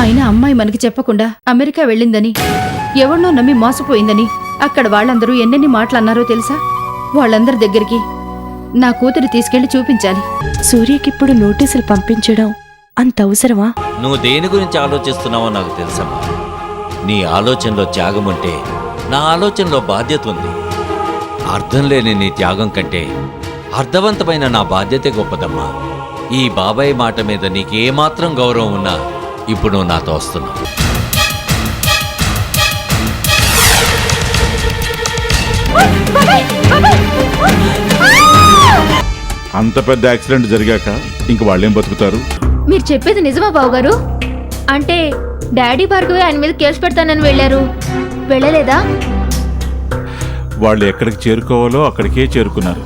అయినా అమ్మాయి మనకి చెప్పకుండా అమెరికా వెళ్ళిందని, ఎవరినో నమ్మి మోసపోయిందని అక్కడ వాళ్ళందరూ ఎన్నెన్ని మాటలన్నారో తెలుసా? వాళ్ళందరి దగ్గరికి నా కూతురు తీసుకెళ్లి చూపించాలి. సూర్యకిప్పుడు నోటీసులు పంపించడం అంత అవసరమా? నువ్వు దేని గురించి ఆలోచిస్తున్నావో నాకు తెలుసమ్మా. నీ ఆలోచనలో త్యాగం ఉంటే నా ఆలోచనలో బాధ్యత ఉంది. అర్థం లేని నీ త్యాగం కంటే అర్థవంతమైన నా బాధ్యతే గొప్పదమ్మా. ఈ బాబాయ్ మాట మీద నీకేమాత్రం గౌరవం ఉన్నా ఇప్పుడు నువ్వు నాతో వస్తున్నావు. అంత పెద్ద యాక్సిడెంట్ జరిగాక ఇంక వాళ్ళేం బతుకుతారు? మీరు చెప్పేది నిజమా బావగారు? అంటే డాడీ భార్గవి ఆయన మీద కేసు పెడతానని వెళ్ళారు, వెళ్ళలేదా? వాళ్ళు ఎక్కడికి చేరుకోవాలో అక్కడికే చేరుకున్నారు.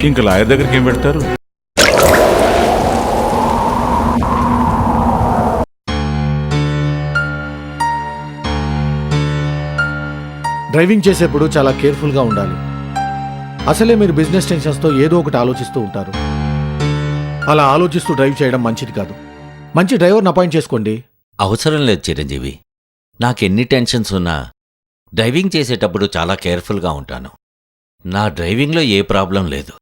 ఇంక లాయర్ దగ్గరికి ఏం పెడతారు? డ్రైవింగ్ చేసేప్పుడు చాలా కేర్ఫుల్గా ఉండాలి. అసలే మీరు బిజినెస్ టెన్షన్స్తో ఏదో ఒకటి ఆలోచిస్తూ ఉంటారు. అలా ఆలోచిస్తూ డ్రైవ్ చేయడం మంచిది కాదు. మంచి డ్రైవర్ని అపాయింట్ చేసుకోండి. అవసరం లేదు చిరంజీవి. నాకెన్ని టెన్షన్స్ ఉన్నా డ్రైవింగ్ చేసేటప్పుడు చాలా కేర్ఫుల్గా ఉంటాను. నా డ్రైవింగ్లో ఏ ప్రాబ్లం లేదు.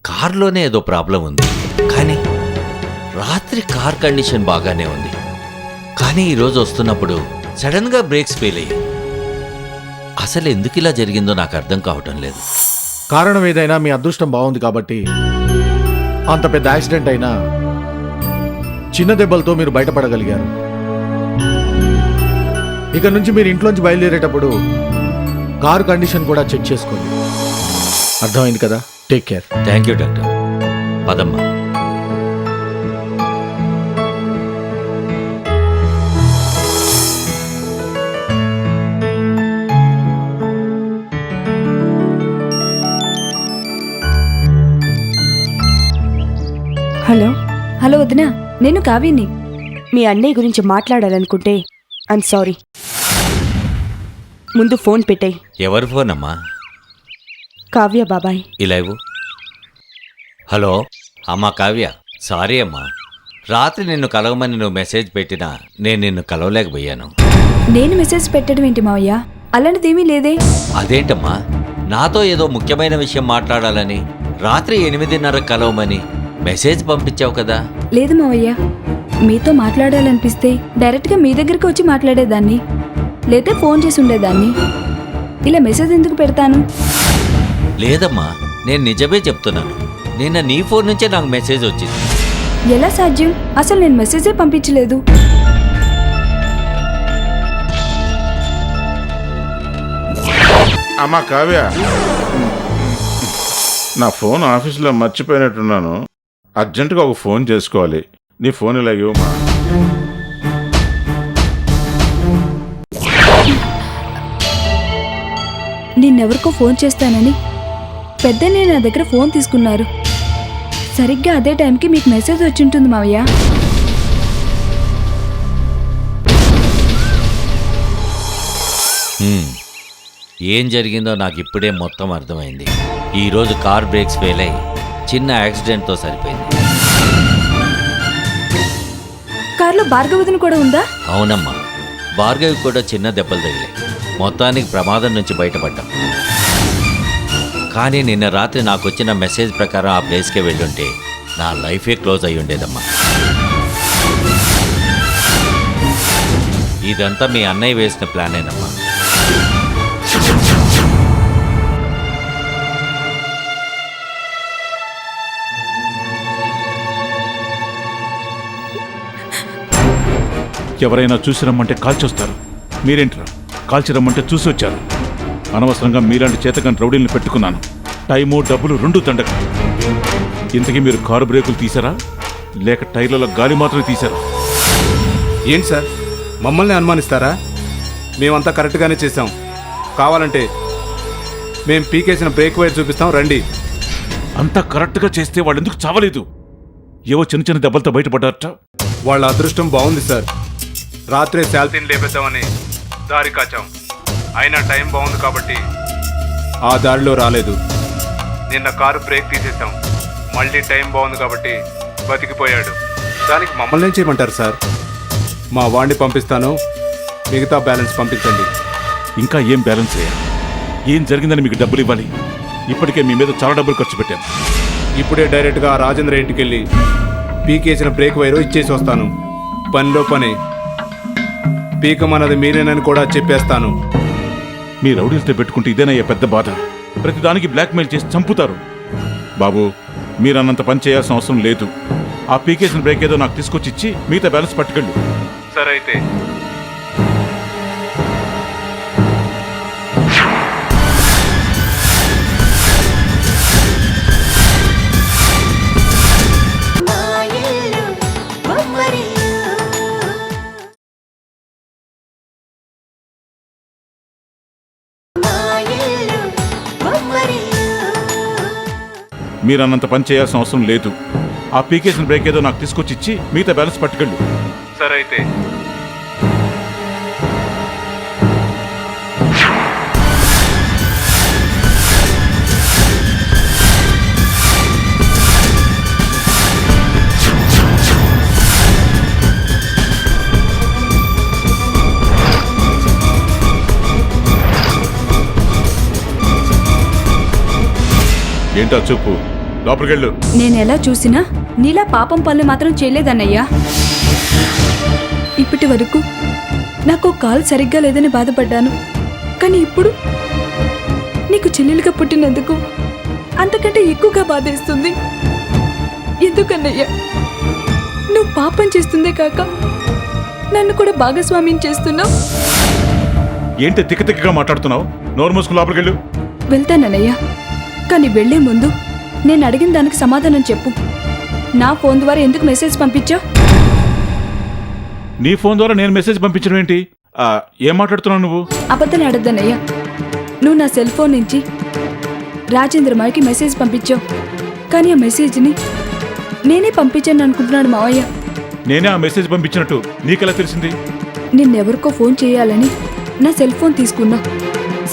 కార్లోనే ఏదో ప్రాబ్లం ఉంది. కానీ రాత్రి కార్ కండిషన్ బాగానే ఉంది. కానీ ఈరోజు వస్తున్నప్పుడు సడన్గా బ్రేక్స్ ఫెయిల్ అయ్యాయి. అసలు ఎందుకు ఇలా జరిగిందో నాకు అర్థం కావటం లేదు. కారణం ఏదైనా మీ అదృష్టం బాగుంది కాబట్టి అంత పెద్ద యాక్సిడెంట్ అయినా చిన్న దెబ్బలతో మీరు బయటపడగలిగారు. ఇక నుంచి మీరు ఇంట్లోంచి బయలుదేరేటప్పుడు కారు కండిషన్ కూడా చెక్ చేసుకోండి. అర్థమైంది కదా? Take care. Thank you doctor. పదమ్మా. హలో హలో వదినా, నేను కావ్యని. మీ అన్నయ్య గురించి మాట్లాడాలనుకుంటే ఐమ్ సారీ. ముందు ఫోన్ పెట్టాయి. ఎవరి ఫోన్ అమ్మా? కావ్య బాబాయ్. ఇలా ఇవ్వు. హలో అమ్మా కావ్య, సారీ అమ్మా. రాత్రి నిన్ను కలవమని నువ్వు మెసేజ్ పెట్టినా నేను నిన్ను కలవలేకపోయాను. నేను మెసేజ్ పెట్టడం ఏంటి మావయ్య? అలాంటిదేమీ లేదే. అదేంటమ్మా, నాతో ఏదో ముఖ్యమైన విషయం మాట్లాడాలని రాత్రి 8:30 కలవమని మెసేజ్ పంపించావు కదా? లేదు మావయ్య, మీతో మాట్లాడాలనిపిస్తే డైరెక్ట్గా మీ దగ్గరికి వచ్చి మాట్లాడేదాన్ని, లేదా ఫోన్ చేసి ఉండేదాన్ని. ఇలా మెసేజ్ ఎందుకు పెడతాను? లేదమ్మా, నేను నిజమే చెప్తున్నాను. నిన్న నీ ఫోన్ నుంచే నాకు మెసేజ్ వచ్చింది. ఎలా సాధ్యం? అసలు నేను మెసేజే పంపించలేదు. అమ్మా కావ్య, నా ఫోన్ ఆఫీసులో మర్చిపోయినట్టున్నాను. అర్జెంటుగా ఒక ఫోన్ చేసుకోవాలి. నీ ఫోన్ ఇలా ఇవ్వమా. నిన్నెవరికో ఫోన్ చేస్తానని పెద్దనే నా దగ్గర ఫోన్ తీసుకున్నారు. సరిగ్గా అదే టైంకి మీకు మెసేజ్ వచ్చింటుంది మావయ్య. ఏం జరిగిందో నాకు ఇప్పుడే మొత్తం అర్థమైంది. ఈరోజు కార్ బ్రేక్స్ ఫెయిల్ అయ్యి చిన్న యాక్సిడెంట్తో సరిపోయింది. కార్లో భార్గవదిని కూడా ఉందా? అవునమ్మా, భార్గవి కూడా చిన్న దెబ్బలు తగిలాయి. మొత్తానికి ప్రమాదం నుంచి బయటపడ్డాం. కానీ నిన్న రాత్రి నాకు వచ్చిన మెసేజ్ ప్రకారం ఆ ప్లేస్కే వెళ్ళుంటే నా లైఫే క్లోజ్ అయి ఉండేదమ్మా. ఇదంతా మీ అన్నయ్య వేసిన ప్లానేనమ్మా. ఎవరైనా చూసి రమ్మంటే కాల్చొస్తారు. మీరేంట్రా కాల్చి రమ్మంటే చూసి వచ్చారు. అనవసరంగా మీలాంటి చేతకాని రౌడీలను పెట్టుకున్నాను. టైము డబ్బులు రెండు దండగ. ఇంతకీ మీరు కారు బ్రేకులు తీసారా, లేక టైర్లలో గాలి మాత్రమే తీశారా? ఏంటి సార్, మమ్మల్ని అనుమానిస్తారా? మేమంతా కరెక్ట్గానే చేసాం. కావాలంటే మేము పీకేసిన బ్రేక్ వైర్ చూపిస్తాం, రండి. అంతా కరెక్ట్గా చేస్తే వాళ్ళు ఎందుకు చావలేదు? ఏవో చిన్న చిన్న దెబ్బలతో బయటపడ్డారట. వాళ్ళ అదృష్టం బాగుంది సార్. రాత్రే శాల్తీని లేపేద్దామని దారి కాచాం. అయినా టైం బాగుంది కాబట్టి ఆ దారిలో రాలేదు. నిన్న కారు బ్రేక్ తీసేసాం. మళ్ళీ టైం బాగుంది కాబట్టి బతికిపోయాడు. దానికి మమ్మల్ని ఏం చేయమంటారు సార్? మా వాడిని పంపిస్తాను, మిగతా బ్యాలెన్స్ పంపించండి. ఇంకా ఏం బ్యాలెన్స్ చేయాలి? ఏం జరిగిందని మీకు డబ్బులు ఇవ్వాలి? ఇప్పటికే మీ మీద చాలా డబ్బులు ఖర్చు పెట్టాను. ఇప్పుడే డైరెక్ట్గా రాజేంద్ర ఇంటికి వెళ్ళి పీకేసిన బ్రేక్ వైరు ఇచ్చేసి వస్తాను. పనిలో పని పీకమన్నది మీరేనని కూడా చెప్పేస్తాను. మీ రౌడీలతో పెట్టుకుంటే ఇదేనయ్యా పెద్ద బాధ. ప్రతిదానికి బ్లాక్మెయిల్ చేసి చంపుతారు. బాబు, మీరు అన్నంత పని చేయాల్సిన అవసరం లేదు. ఆ పీకేసిన బ్రేక్ ఏదో నాకు తీసుకొచ్చి ఇచ్చి మిగతా బ్యాలెన్స్ పట్టుకెళ్ళు. సరే అయితే. మీరు అన్నంత పని చేయాల్సిన అవసరం లేదు. ఆ పీకేసిన బ్రేక్ ఏదో నాకు తీసుకొచ్చి ఇచ్చి మిగతా బ్యాలెన్స్ పట్టుకెళ్ళు. సరే అయితే. ఏంటో చెప్పు, లోపలికెళ్ళు. నేను ఎలా చూసినా నీలా పాపం పనులు మాత్రం చేయలేదన్నయ్యా. ఇప్పటి వరకు నాకు కాలు సరిగ్గా లేదని బాధపడ్డాను. కానీ ఇప్పుడు నీకు చెల్లెలుగా పుట్టినందుకు అంతకంటే ఎక్కువగా బాధేస్తుంది. ఎందుకన్నయ్యా? నువ్వు పాపం చేస్తుందే కాక నన్ను కూడా భాగస్వామ్యం చేస్తున్నావు. ఏంటి తిక్కగా మాట్లాడుతున్నావు? నోరు మూసుకుని లోపలికెళ్ళు. వెళ్తానన్నయ్యా, కానీ వెళ్లే ముందు నేను అడిగిన దానికి సమాధానం చెప్పు. నా ఫోన్ ద్వారా ఎందుకు మెసేజ్ పంపించావు? నీ ఫోన్ ద్వారా నేను మెసేజ్ పంపించడం ఏంటి? ఏం మాట్లాడుతున్నావు నువ్వు? అబద్ధం ఆడద్దన్నయ్యా. నువ్వు నా సెల్ ఫోన్ నుంచి రాజేంద్ర మావయ్యకి మెసేజ్ పంపించావు. కానీ ఆ మెసేజ్ని నేనే పంపించాను అనుకుంటున్నాడు మావయ్య. నేనే ఆ మెసేజ్ పంపించినట్టు నీకెలా తెలిసింది? నిన్నెవరికో ఫోన్ చేయాలని నా సెల్ ఫోన్ తీసుకున్నా.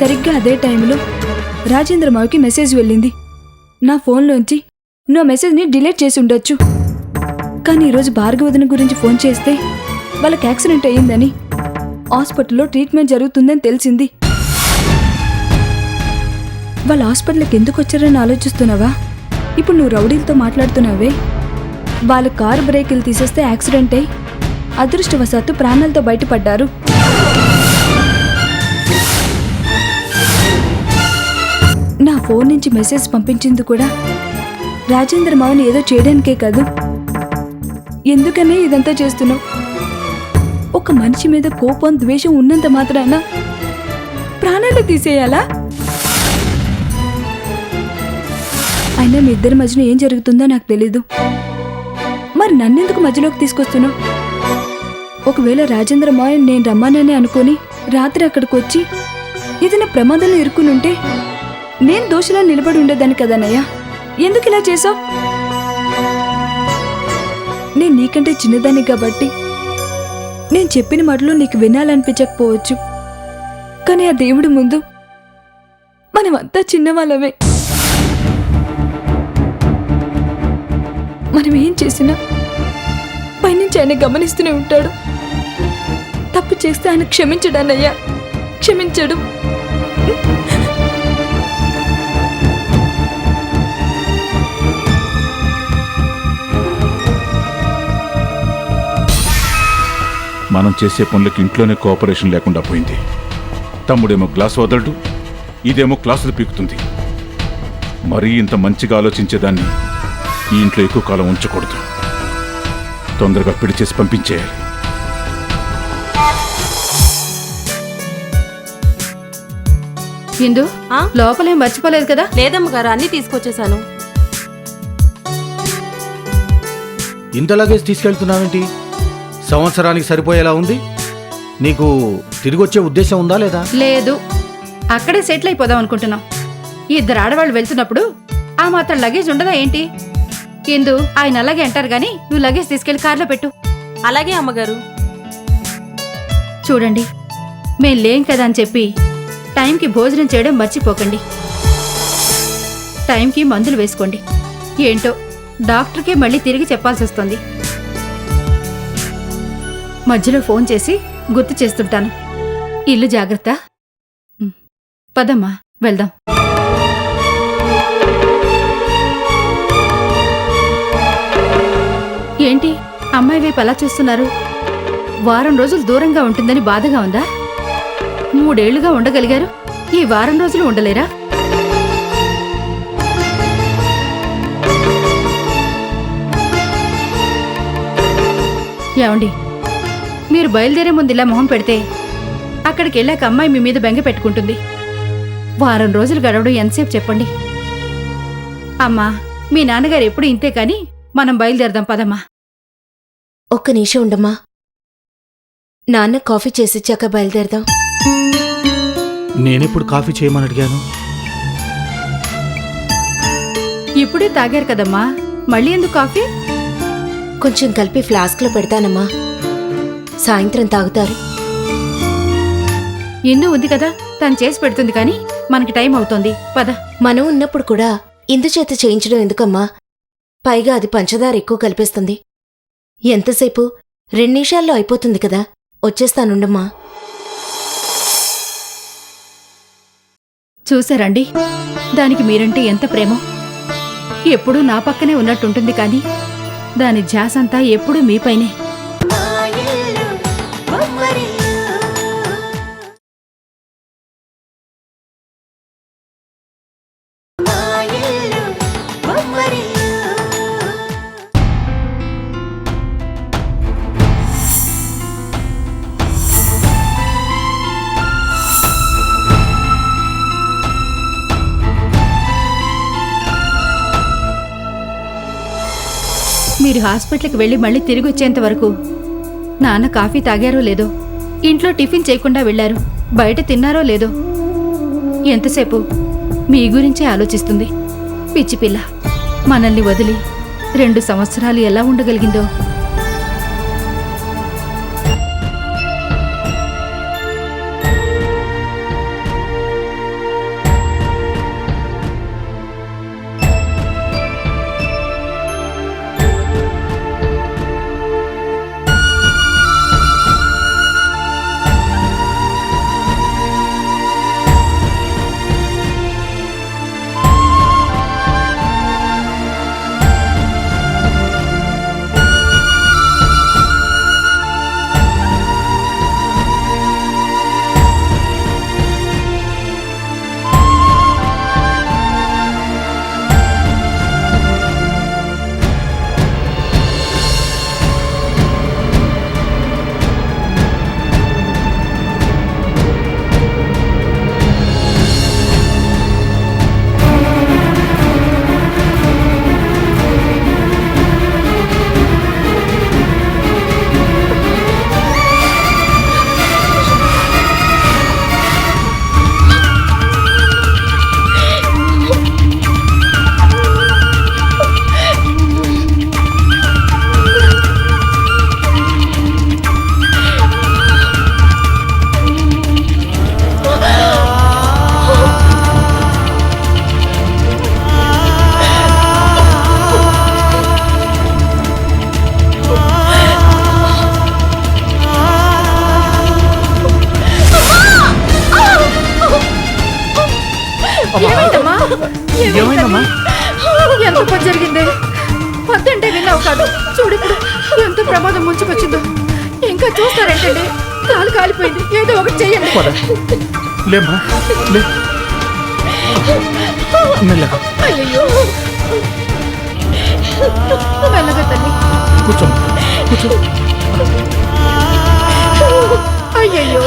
సరిగ్గా అదే టైంలో రాజేంద్ర మావయ్యకి మెసేజ్ వెళ్ళింది. నా ఫోన్లోంచి నువ్వు ఆ మెసేజ్ని డిలీట్ చేసి ఉండొచ్చు. కానీ ఈరోజు భార్గవదన గురించి ఫోన్ చేస్తే వాళ్ళకి యాక్సిడెంట్ అయ్యిందని, హాస్పిటల్లో ట్రీట్మెంట్ జరుగుతుందని తెలిసింది. వాళ్ళ హాస్పిటల్కి ఎందుకు వచ్చారని ఆలోచిస్తున్నావా? ఇప్పుడు నువ్వు రౌడీలతో మాట్లాడుతున్నావే, వాళ్ళ కారు బ్రేకులు తీసేస్తే యాక్సిడెంట్ అయి అదృష్టవశాత్తు ప్రాణాలతో బయటపడ్డారు. నా ఫోన్ నుంచి మెసేజ్ పంపించింది కూడా రాజేంద్ర మావని ఏదో చేయడానికే కాదు. ఎందుకనే ఇదంతా చేస్తున్నావు? ఒక మనిషి మీద కోపం, ద్వేషం ఉన్నంత మాత్రాన ప్రాణాలు తీసేయాలా? అయినా మీ ఇద్దరి మధ్యన ఏం జరుగుతుందో నాకు తెలీదు. మరి నన్నెందుకు మధ్యలోకి తీసుకొస్తున్నావు? ఒకవేళ రాజేంద్ర మావయ్య నేను రమ్మానని అనుకుని రాత్రి అక్కడికి వచ్చి ఏదైనా ప్రమాదంలో ఇరుక్కునుంటే నేను దోషిలా నిలబడి ఉండేదాన్ని కదన్నయ్యా. ఎందుకు ఇలా చేసావు? నేను నీకంటే చిన్నదాన్ని కాబట్టి నేను చెప్పిన మాటలు నీకు వినాలనిపించకపోవచ్చు. కానీ ఆ దేవుడి ముందు మనమంతా చిన్నవాళ్ళమే. మనం ఏం చేసినా పైనుంచి ఆయన గమనిస్తూనే ఉంటాడు. తప్పు చేస్తే ఆయన క్షమించడానయ్యా, క్షమించడు. మనం చేసే పనులకి ఇంట్లోనే కోఆపరేషన్ లేకుండా పోయింది. తమ్ముడేమో గ్లాస్ వదలడు, ఇదేమో క్లాసులు పీకుతుంది. మరీ ఇంత మంచిగా ఆలోచించేదాన్ని ఈ ఇంట్లో ఎక్కువ కాలం ఉంచకూడదు. తొందరగా పెళ్లి చేసి పంపించేయాలి. ఇందు, లోపలేం మర్చిపోలేదు కదా? లేదమ్మగారు, అన్నీ తీసుకొచ్చేసాను. ఇంత లగేజ్ తీసుకెళ్తున్నావేంటి? సంవత్సరానికి సరిపోయేలా ఉంది. నీకు తిరిగి వచ్చే ఉద్దేశం ఉందా లేదా? లేదు, అక్కడే సెటిల్ అయిపోదాం అనుకుంటున్నాం. ఇద్దరు ఆడవాళ్ళు వెళ్తున్నప్పుడు ఆ మాత్రం లగేజ్ ఉండదా ఏంటి? ఇందు, ఆయన అలాగే అంటారు గాని నువ్వు లగేజ్ తీసుకెళ్లి కార్లో పెట్టు. అలాగే అమ్మగారు. చూడండి, మేం లేం కదా అని చెప్పి టైంకి భోజనం చేయడం మర్చిపోకండి. టైంకి మందులు వేసుకోండి. ఏంటో డాక్టర్కే మళ్ళీ తిరిగి చెప్పాల్సి వస్తుంది. మధ్యలో ఫోన్ చేసి గుర్తు చేస్తుంటాను. ఇల్లు జాగ్రత్త. పదమ్మా వెళ్దాం. ఏంటి అమ్మాయి వైపు అలా చూస్తున్నారు? వారం రోజులు దూరంగా ఉంటుందని బాధగా ఉందా? 3 ఏళ్లుగా ఉండగలిగారు, ఈ వారం రోజులు ఉండలేరా? ఏమండి, మీరు బయలుదేరే ముందు ఇలా మొహం పెడితే అక్కడికి వెళ్ళాక అమ్మాయి మీ మీద బెంగ పెట్టుకుంటుంది. వారం రోజులు గడవడం ఎంతసేపు చెప్పండి. అమ్మా, మీ నాన్నగారు ఎప్పుడు ఇంతే కాని మనం బయలుదేరదాం పదమ్మా. ఒక్క నిమిషం ఉండమ్మా. నాన్న కాఫీ చేసిచ్చాక బయలుదేరదాం. నేనెప్పుడు కాఫీ చేయమని అడిగాను? ఇప్పుడే తాగారు కదమ్మా, మళ్ళీ ఎందుకు కాఫీ? కొంచెం కలిపి ఫ్లాస్క్లో పెడతానమ్మా, సాయంత్రం తాగుతారు. ఇన్నూ ఉంది కదా, తను చేసి పెడుతుంది కానీ మనకి టైం అవుతోంది, పద. మనం ఉన్నప్పుడు కూడా ఇందుచేత చేయించడం ఎందుకమ్మా? పైగా అది పంచదార ఎక్కువ కలిపేస్తుంది. ఎంతసేపు? 2 నిమిషాల్లో అయిపోతుంది కదా. వచ్చేస్తానుండమ్మా. చూసారండి, దానికి మీరంటే ఎంత ప్రేమో. ఎప్పుడూ నా పక్కనే ఉన్నట్టుంటుంది కానీ దాని ధ్యాసంతా ఎప్పుడూ మీపైనే. మీరు హాస్పిటల్కి వెళ్ళి మళ్ళీ తిరిగి వచ్చేంత వరకు నాన్న కాఫీ తాగారో లేదో, ఇంట్లో టిఫిన్ చేయకుండా వెళ్లారు, బయట తిన్నారో లేదో, ఎంతసేపు మీ గురించే ఆలోచిస్తుంది. పిచ్చిపిల్ల మనల్ని వదిలి 2 సంవత్సరాలు ఎలా ఉండగలిగిందో. ఏమైందమ్మా? ఎంత పని జరిగింది? వద్దంటే విన్నావు కాదు. చూడు ఇప్పుడు ఎంత ప్రమాదం ముంచుకొచ్చిందో. ఇంకా చూస్తారేంటండి? కాలు కాలిపోయింది, ఏదో ఒకటి చెయ్యండి. లేమ్మా, లే. మెల్లగా. అయ్యో, మెల్లగా తల్లి. కూర్చో, కూర్చో. అయ్యయ్యో,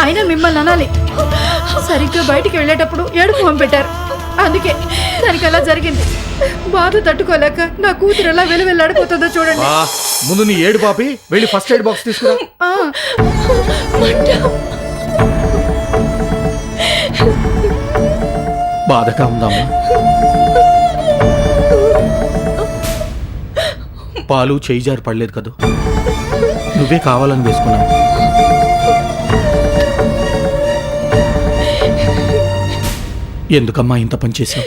అయినా మిమ్మల్ని అనాలి. సరిగ్గా బయటికి వెళ్ళేటప్పుడు ఏడుపు పంపెట్టారు, అందుకే దానికి అలా జరిగింది. బాధ తట్టుకోలేక నా కూతురు ఎలా వెలువెల్లాడిపోతుందో చూడండి. ముందు నీ ఏడు పాపి వెళ్ళి ఫస్ట్ ఎయిడ్ బాక్స్ తీసుకురా. బాధగా ఉందమ్మా? పాలు చేయి జారి పడలేదు కదూ, నువ్వే కావాలని వేసుకున్నావు. ఎందుకమ్మా ఇంత పని చేశావు?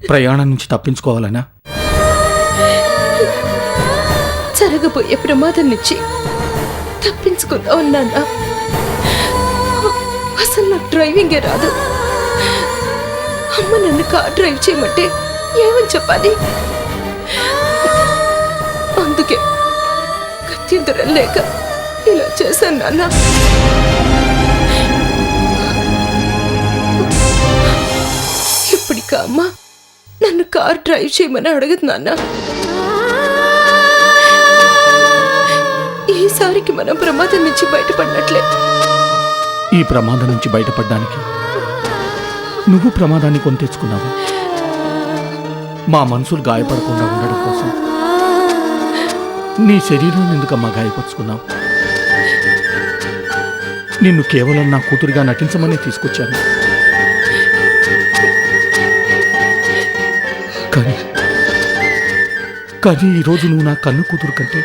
ప్రయాణం నుంచి తప్పించుకోవాలనా? జరగబోయే ప్రమాదం నుంచి నేర్చుకుందాం నాన్న. అసలు నాకు డ్రైవింగే రాదు. అమ్మ నన్ను కార్ డ్రైవ్ చేయమంటే ఏమని చెప్పాలి? అందుకే గత్యంతరం లేక ఇలా చేశాను నాన్న. ఇప్పటికా అమ్మ నన్ను కార్ డ్రైవ్ చేయమని అడగదు నాన్న. ఈసారికి మనం ప్రమాదం నుంచి బయటపడినట్లే. ఈ ప్రమాదం నుంచి బయటపడడానికి నువ్వు ప్రమాదాన్ని కొని తెచ్చుకున్నావు. మా మనసులు గాయపడకుండా ఉండడం కోసం నీ శరీరం ఎందుకమ్మా గాయపరుచుకున్నావు? నిన్ను కేవలం నా కూతురిగా నటించమని తీసుకొచ్చాను. కానీ ఈరోజు నువ్వు నా కన్ను కూతురు కంటే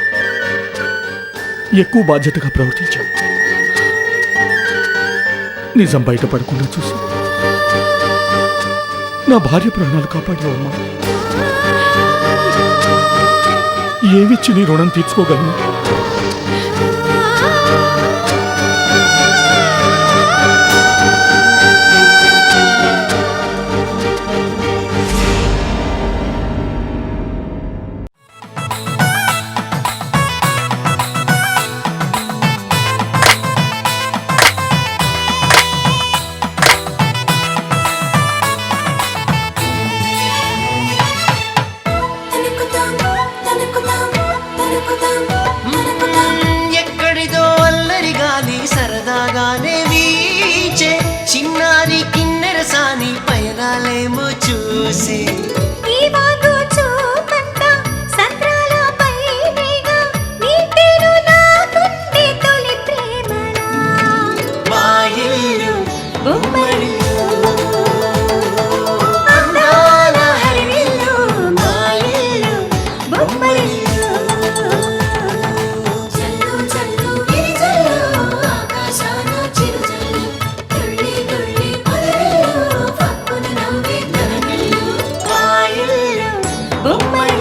ఎక్కువ బాధ్యతగా ప్రవర్తించావు. నిజం బయటపడకుండా చూసి నా భార్య ప్రాణాలు కాపాడావమ్మా. ఏమిచ్చి నీ రుణం తీర్చుకోగలను? ఎక్కడిదో అల్లరి గాలి సరదాగానే వీచే చిన్నారి కిన్నెర సాని పయనాలేమో చూసి మా ఇల్లు ఉమ్మడి అందాల హరివిల్లు, మా ఇల్లు ఉమ్మడి బొమ్మడి